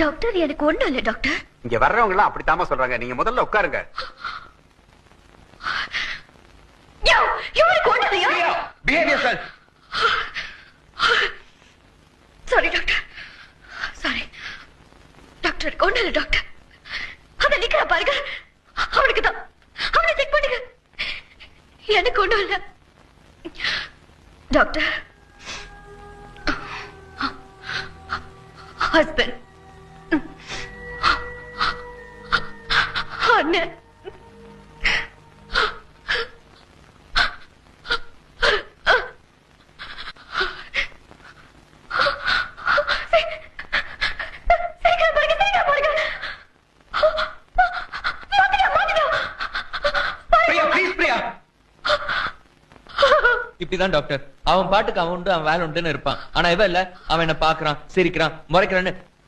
Doctor எனக்கு ஒண்ணும் இல்ல டாக்டர். இங்க வர்றவங்க எல்லாம் அப்படித்தாம சொல்றாங்க. நீங்க முதல்ல உட்காருங்க. இவருக்கு ஒண்ணும் இல்லையா? Behaviour sir. Sorry doctor, sorry doctor. ஒண்ணும் இல்ல டாக்டர். அத நிக்கிற பாருங்க, அவனுக்கு தான். அவனை செக் பண்ணுங்க. எனக்கு ஒண்ணும் இல்ல டாக்டர். ஹஸ்பண்ட், அண்ணன், இப்படிதான் டாக்டர். அவன் பாட்டுக்கு அவன் உண்டு அவன் வேலை உண்டுன்னு இருப்பான். ஆனா இவன் இல்ல, அவன் என்ன பாக்குறான், சிரிக்கிறான், முறைக்கிறான்னு